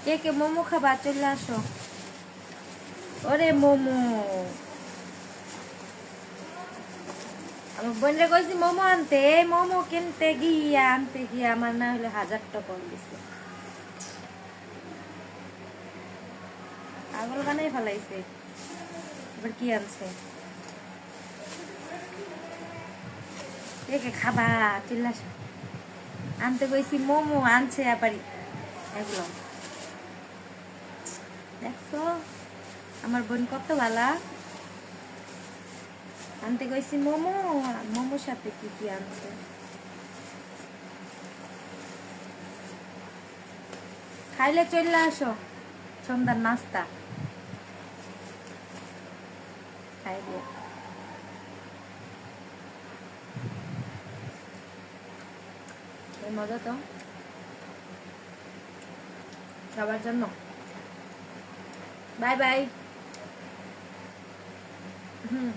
কে কে মোমো খাবা চলে আসো। ওরে মোমো, আমার বোনরে কইছি মোমো আনতে, মোমো কিনতে গিয়া আমার না হলে 1000 টাকা দিছে। পাগল বানাই ফেলাইছে। এবার কি আনছে? কে কে খাবা চলে আসো। আনতে কইছি মোমো, আনছে আপারি এগুলো। দেখছো আমার বোন কত ভালা। আনতে কইছি মোমো, মোমোর সাথে কি কি আনছে। খাইলে চলে আসো, সন্ধ্যার নাস্তা খাইলে। এই মজা তো সবার জন্য। Bye bye. হুম।